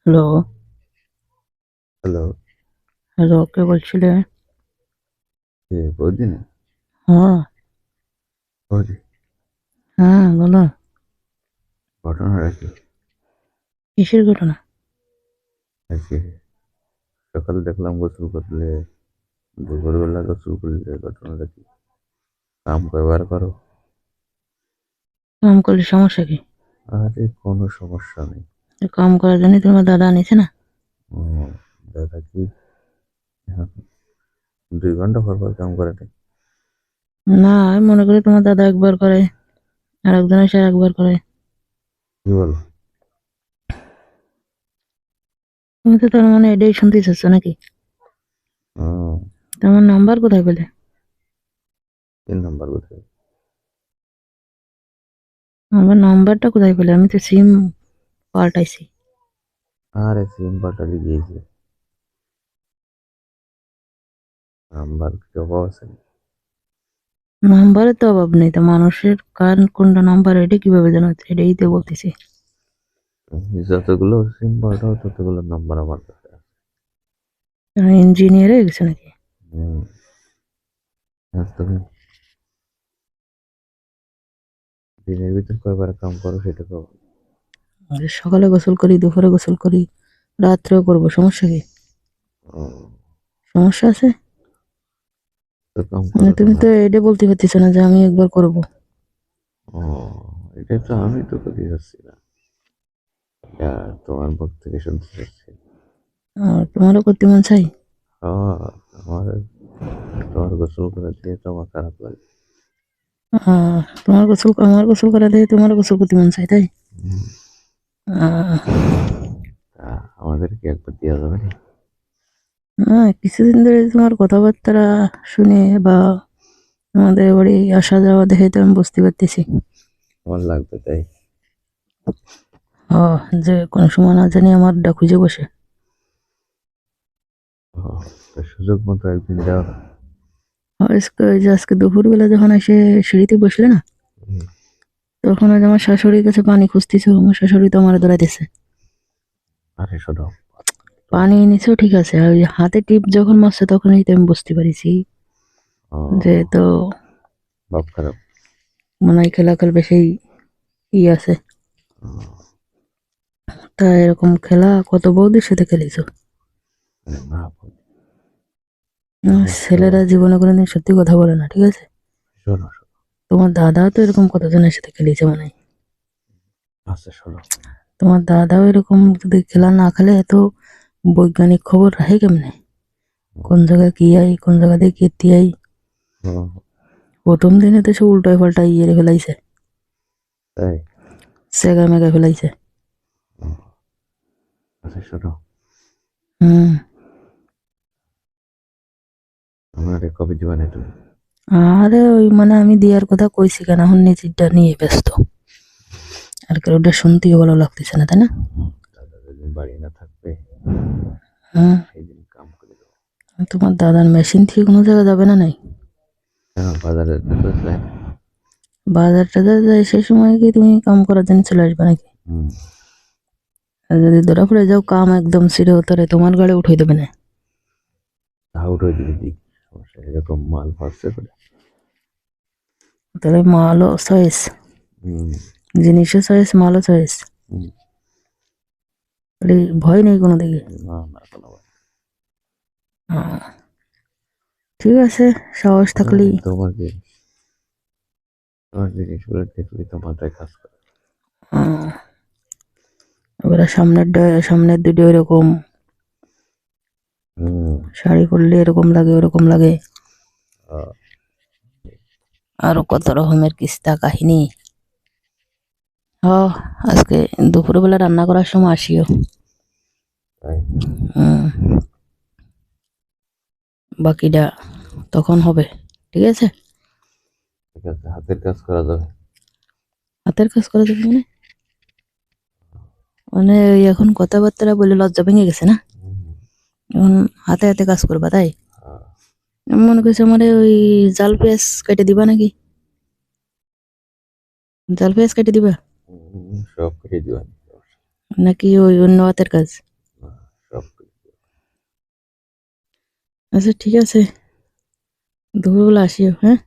Hello, hello, hello, কে বলছিলে? কে বৌদি না? হ্যাঁ, বৌদি, হ্যাঁ, বলো। ঘটনাটা কি? কিসের ঘটনা? আজকে সকালে দেখলাম গোসল করলে, দুপুরবেলা গোসল করলে, ঘটনাটা কি? কাম কয়বার করো? কাম করলে সমস্যা কি? আরে কোনো সমস্যা নেই। কাম করার জন্য তোমার দাদা আনিছে না? ও, দাদা কি এখন 2 ঘন্টা পর পর কাম করে নাকি? না, আমি মনে করি তোমার দাদা একবার করে, আর একজন এসে একবার করে। কি বলো? তুমি তো তার মানে এটাই শুনতে চাচ্ছ নাকি? ও, তোমার নাম্বার কোথায় পেলে? 3 নম্বর কোথায়? আমার নাম্বারটা কোথায় পেলে? আমি তো সিম পাল্টাইছি। আরে সিম পাল্টাতে গিয়েছে, নাম্বার কি অভাব আছে? নাম্বারের তো অভাব নেই, তো মানুষের কার কোনটা নাম্বার এটা কিভাবে জানো? এটাই তো বলতেছি। তুমি যতগুলো সিম পাল্টাও ততগুলো নাম্বার আমার কাছে আছে। ইঞ্জিনিয়ার হয়ে গেছে নাকি? হুম, আর তুমি দিনের ভিতর কয়বার কাম করো সেটা তো। সকালে গোসল করি, দুপুরে গোসল করি, রাত্রেও করবো, সমস্যা কি? ও, সমস্যা আছে? তো কাম মানে করো তুমি তোমার। তো এটা বলতে পারতেছো না যে আমি একবার করব। ও, এটা তো আমি তো করতে যাচ্ছি না, এটা তোমার মুখ থেকে শুনতে চাচ্ছি। আর তোমারও করতে মন চাই? আমার তোমার গোসল করে দিয়ে তো আমার খারাপ লাগে। আমার গোসল করা দেখে তোমার গোসল করতে মন চাই, তাই? হুম, আহ, তা আমাদেরকে একবার দেওয়া যাবে না? কিছুদিন ধরে তোমার কথাবার্তা শুনে বা আমাদের বাড়ি আসা যাওয়া দেখে তো আমি বুঝতে পারতেছি। আমার লাগবে তাই। যে কোনো সময় না জানি আমার ডা খুঁজে বসে। ও, তো সুযোগ মতো একদিন দেওয়া। ওই যে আজকে দুপুরবেলা যখন এসে সিঁড়িতে বসলে না, হুম, তখন ওই যে আমার শাশুড়ির কাছে পানি খুঁজতেছে, আমার শাশুড়ি তো আমার ধরাইতেছে। আরে শোনো, পানি এনেছেও ঠিক আছে, আর ওই হাতে টিপ যখন মারছে তখনই তো আমি বুঝতে পারিছি যে ও, তো ভাব খারাপ। মনে হয় খেলা বেশি আছে। ও, তা এরকম খেলা কত বৌদির সাথে খেলেছো? না বৌদি, আমার তো ছেলেরা জীবনে কোনোদিন সত্যি কথা বলে না, ঠিক আছে? শোনো শোনো, তোমার দাদাও তো এরকম কতজনের সাথে খেলেছে মনে হয়। আচ্ছা শোনো। তোমার দাদাও এরকম যদি খেলা না খেলে এত বৈজ্ঞানিক খবর রাখে কেমনে? কোন জায়গায় কি আই, কোন জায়গা দিয়ে কীর্তি আই। ও, প্রথম দিনে তো সে উল্টায় পাল্টায় ইয়ে ফেলাইছে, তাই। সেগা মেগা ফেলাইছে। ও, আচ্ছা শোনো, হুম। আমার কবে দিবা না তুমি? আরে ওই মানে আমি দিয়ার কথা কইছি কেন, এখন নিজেরটা নিয়ে ব্যস্ত। আর কেউ ওটা শুনতেও ভালো লাগতেছে না, তাই না? দাদা যেদিন বাড়ি না থাকবে হুম। সেই দিন কাম করে দেবো। তোমার দাদার মেশিন থেকে কোনো জায়গায় যাবে না নাই? কেন বাজারে যেতে? বাজার টাজার যায় সেই সময় কি তুমি কাম করার জন্য চলে আসবে নাকি? হুম, আর যদি ধরা পড়ে যাও কাম একদম সিরে উতরে তোমার গাড়ি উঠাই দেবে না। আউট হয়ে দিবি দিক, সমস্যা এরকম মাল ফাটছে করে। তাহলে মালও চয়েস, হুম, জিনিসও চয়েস, মালও চয়েস। হুম, ভয় নেই কোনো দিকে? না না কোনো ব্যাপার আহ, ঠিক আছে, সাহস না। থাকলেই। তোমার জিনিসগুলো দেখবি তো মাথায় কাজ করে। আহ, এবারে সামনের দুটো এরকম, হুম, শাড়ি পরলে এরকম লাগে ওরকম লাগে, আহ, আরো কত রকমের কিস্তা কাহিনী। হ, আজকে দুপুরবেলা রান্না করার সময় আসিও। তাই। হুম, বাকিটা তখন হবে, ঠিক আছে? ঠিক আছে, হাতের কাজ করা যাবে। হাতের কাজ করা যাবে মানে? মানে ওই এখন কথাবার্তা বলে লজ্জা ভেঙে গেছে না? হুম, এখন হাতে হাতে কাজ করবা, তাই? আহ, আমি মনে করছি আমার ওই জাল পেঁয়াজ কেটে দিবা নাকি? জাল পেঁয়াজ কেটে দিবা সব করে দিবেন। নাকি ওই অন্য হাতের কাজ? আচ্ছা ঠিক আছে, দুপুরবেলা আসিও, হ্যাঁ।